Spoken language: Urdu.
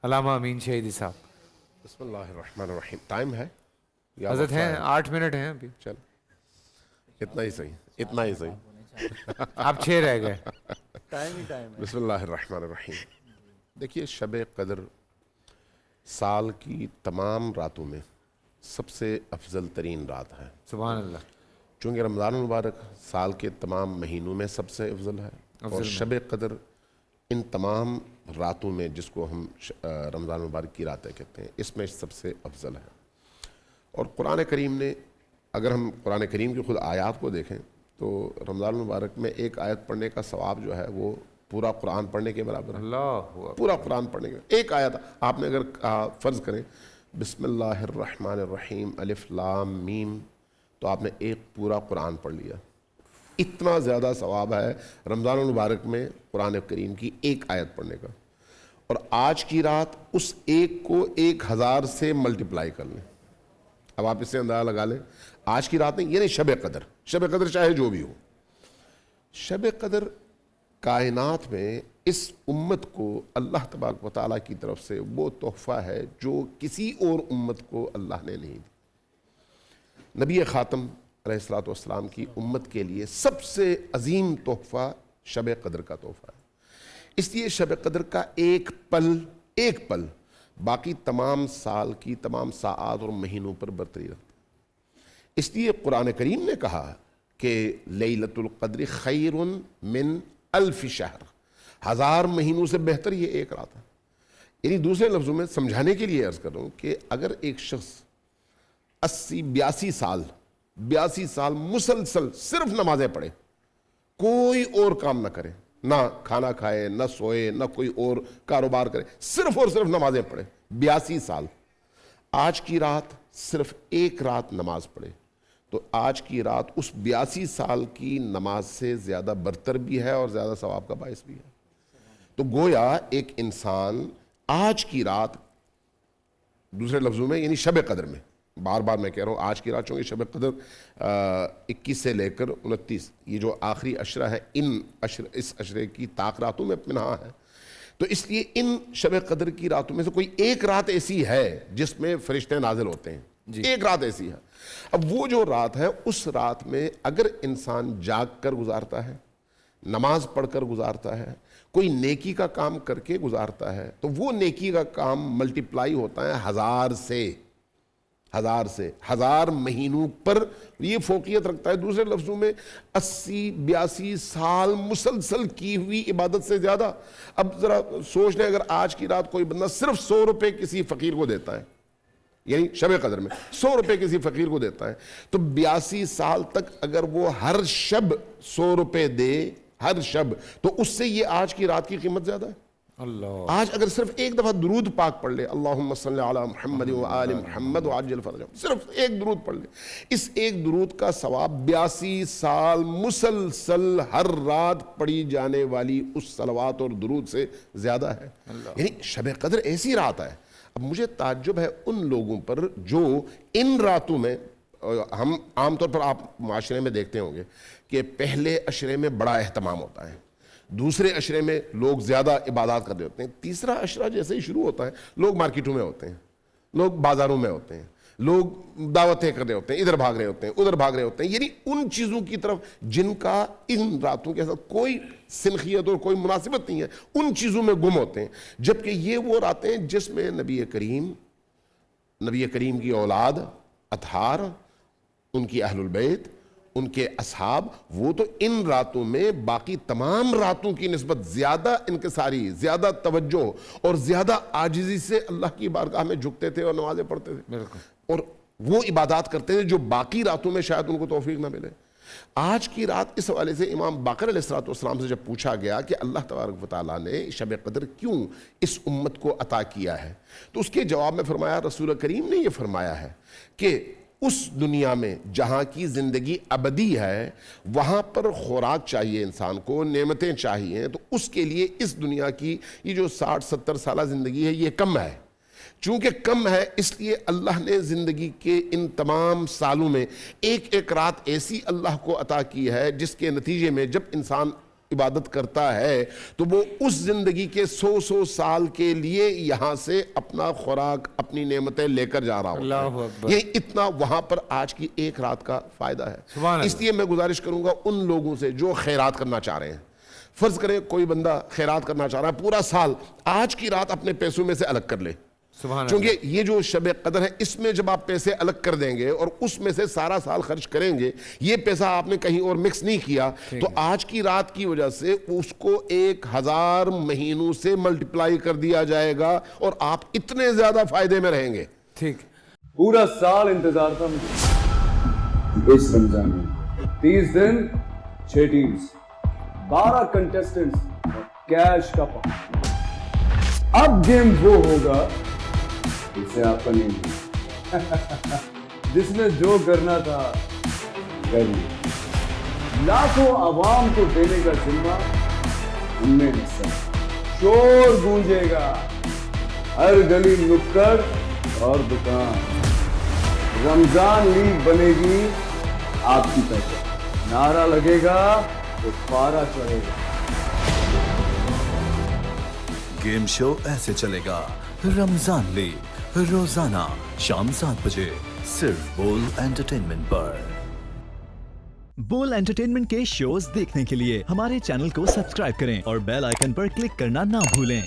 علامہ امین شہیدی صاحب. بسم اللہ الرحمن الرحیم. ٹائم ہے یا حضرت وقفہ ہیں ہے؟ 8 منٹ ہیں ابھی. چل اتنا ہی صحیح، اتنا ہی صحیح. آپ 6 رہ گئے. ٹائم ہی ٹائم ہے. بسم اللہ الرحمن الرحیم. دیکھیے، شب قدر سال کی تمام راتوں میں سب سے افضل ترین رات ہے. سبحان اللہ. چونکہ رمضان المبارک سال کے تمام مہینوں میں سب سے افضل ہے، اور شب قدر ان تمام راتوں میں، جس کو ہم رمضان المبارک کی راتیں کہتے ہیں، اس میں سب سے افضل ہے. اور قرآن کریم نے، اگر ہم قرآن کریم کی خود آیات کو دیکھیں تو رمضان المبارک میں ایک آیت پڑھنے کا ثواب جو ہے وہ پورا قرآن پڑھنے کے برابر ہے. اللہ پورا قرآن پڑھنے کے ایک آیت آپ نے اگر فرض کریں بسم اللہ الرحمن الرحیم الف لام میم، تو آپ نے ایک پورا قرآن پڑھ لیا. اتنا زیادہ ثواب ہے رمضان المبارک میں قرآن کریم کی ایک آیت پڑھنے کا. اور آج کی رات اس ایک کو 1000 سے ملٹیپلائی کر لیں. اب آپ اس سے اندازہ لگا لیں، آج کی رات نہیں، یعنی شب قدر. شب قدر چاہے جو بھی ہو، شب قدر کائنات میں اس امت کو اللہ تبارک و تعالیٰ کی طرف سے وہ تحفہ ہے جو کسی اور امت کو اللہ نے نہیں دی. نبی خاتم علیہ السلام کی امت کے لیے سب سے عظیم تحفہ شب قدر کا تحفہ ہے. اس لیے شب قدر کا ایک پل باقی تمام سال کی تمام ساعات اور مہینوں پر برتری رکھتا ہے. اس لیے قرآن کریم نے کہا کہ لیلۃ القدر خیر من 1000 شہر، 1000 مہینوں سے بہتر یہ ایک رات ہے. یعنی دوسرے لفظوں میں سمجھانے کے لیے عرض کر رہا ہوں کہ اگر ایک شخص 82 سال مسلسل صرف نمازیں پڑھے، کوئی اور کام نہ کرے، نہ کھانا کھائے، نہ سوئے، نہ کوئی اور کاروبار کرے، صرف اور صرف نمازیں پڑھے، 82 سال، آج کی رات صرف ایک رات نماز پڑھے، تو آج کی رات اس 82 سال کی نماز سے زیادہ برتر بھی ہے اور زیادہ ثواب کا باعث بھی ہے. تو گویا ایک انسان آج کی رات، دوسرے لفظوں میں یعنی شب قدر میں، بار بار میں کہہ رہا ہوں آج کی رات، چونکہ شب قدر 21 سے لے کر 29، یہ جو آخری عشرہ ہے، اس عشرے کی طاق راتوں میں پنہاں ہے. تو اس لیے ان شب قدر کی راتوں میں سے کوئی ایک رات ایسی ہے جس میں فرشتے نازل ہوتے ہیں. ایک رات ایسی ہے. اب وہ جو رات ہے، اس رات میں اگر انسان جاگ کر گزارتا ہے، نماز پڑھ کر گزارتا ہے، کوئی نیکی کا کام کر کے گزارتا ہے، تو وہ نیکی کا کام ملٹیپلائی ہوتا ہے 1000 سے 1000 مہینوں پر یہ فوقیت رکھتا ہے. دوسرے لفظوں میں 82 سال مسلسل کی ہوئی عبادت سے زیادہ. اب ذرا سوچ لیں، اگر آج کی رات کوئی بندہ صرف 100 روپے کسی فقیر کو دیتا ہے، یعنی شب قدر میں 100 روپے کسی فقیر کو دیتا ہے، تو 82 سال تک اگر وہ ہر شب 100 روپے دے، ہر شب، تو اس سے یہ آج کی رات کی قیمت زیادہ ہے. اللہ. آج اگر صرف ایک دفعہ درود پاک پڑھ لے، اللہم صلی علی محمد وآل محمد وعجل فرجہم، صرف ایک درود پڑھ لے، اس ایک درود کا ثواب 82 سال مسلسل ہر رات پڑھی جانے والی اس صلوات اور درود سے زیادہ ہے. یعنی شب قدر ایسی رات ہے. اب مجھے تعجب ہے ان لوگوں پر جو ان راتوں میں، ہم عام طور پر آپ معاشرے میں دیکھتے ہوں گے کہ پہلے عشرے میں بڑا اہتمام ہوتا ہے، دوسرے عشرے میں لوگ زیادہ عبادات کر رہے ہوتے ہیں، تیسرا عشرہ جیسے ہی شروع ہوتا ہے لوگ مارکیٹوں میں ہوتے ہیں، لوگ بازاروں میں ہوتے ہیں، لوگ دعوتیں کر رہے ہوتے ہیں، ادھر بھاگ رہے ہوتے ہیں، ادھر بھاگ رہے ہوتے ہیں، یعنی ان چیزوں کی طرف جن کا ان راتوں کے ساتھ کوئی سنخیت اور کوئی مناسبت نہیں ہے، ان چیزوں میں گم ہوتے ہیں. جبکہ یہ وہ راتیں جس میں نبی کریم کی اولاد، اطہار، ان کی اہل البیت، ان کے اصحاب، وہ تو ان راتوں میں باقی تمام راتوں کی نسبت زیادہ انکساری، زیادہ توجہ اور زیادہ عاجزی سے اللہ کی بارگاہ میں جھکتے تھے اور نمازیں پڑھتے تھے، اور وہ عبادات کرتے تھے جو باقی راتوں میں شاید ان کو توفیق نہ ملے. آج کی رات اس حوالے سے امام باقر علیہ السلام سے جب پوچھا گیا کہ اللہ تبارک و تعالیٰ نے شب قدر کیوں اس امت کو عطا کیا ہے، تو اس کے جواب میں فرمایا، رسول کریم نے یہ فرمایا ہے کہ اس دنیا میں جہاں کی زندگی ابدی ہے، وہاں پر خوراک چاہیے انسان کو، نعمتیں چاہیے، تو اس کے لیے اس دنیا کی یہ جو 60-70 سالہ زندگی ہے یہ کم ہے. چونکہ کم ہے اس لیے اللہ نے زندگی کے ان تمام سالوں میں ایک ایک رات ایسی اللہ کو عطا کی ہے جس کے نتیجے میں جب انسان عبادت کرتا ہے تو وہ اس زندگی کے 100 سال کے لیے یہاں سے اپنا خوراک اپنی نعمتیں لے کر جا رہا اللہ ہوتا اکبر. ہے. یہ اتنا وہاں پر آج کی ایک رات کا فائدہ ہے. سبحان اللہ. اس لیے میں گزارش کروں گا ان لوگوں سے جو خیرات کرنا چاہ رہے ہیں. فرض کریں کوئی بندہ خیرات کرنا چاہ رہا ہے پورا سال, آج کی رات اپنے پیسوں میں سے الگ کر لے, سبحان اللہ. کیونکہ یہ جو شب قدر ہے اس میں جب آپ پیسے الگ کر دیں گے اور اس میں سے سارا سال خرچ کریں گے, یہ پیسہ آپ نے کہیں اور مکس نہیں کیا, تو آج کی رات کی وجہ سے اس کو 1000 مہینوں سے ملٹیپلائی کر دیا جائے گا اور آپ اتنے زیادہ فائدے میں رہیں گے. ٹھیک. پورا سال انتظار تھا مجھے اس رمضان میں. 30 دن 6 ٹیمز, 12 کنٹیسٹنٹس, کیش کا پاؤں. اب گیم وہ ہوگا جسے آپ کا نہیں جس میں جو کرنا تھا کر لیا. لاکھوں عوام کو دینے کا ذمہ ان میں حصہ. شور گونجے گا ہر گلی نکڑ اور دکان. رمضان لیگ بنے گی آپ کی پہچان. نعرہ لگے گا تو پارا چڑھے گا. گیم شو ایسے چلے گا. رمضان لیگ روزانہ شام 7 بجے صرف بول انٹرٹینمنٹ پر. بول انٹرٹینمنٹ کے شوز دیکھنے کے لیے ہمارے چینل کو سبسکرائب کریں اور بیل آئیکن پر کلک کرنا نہ بھولیں.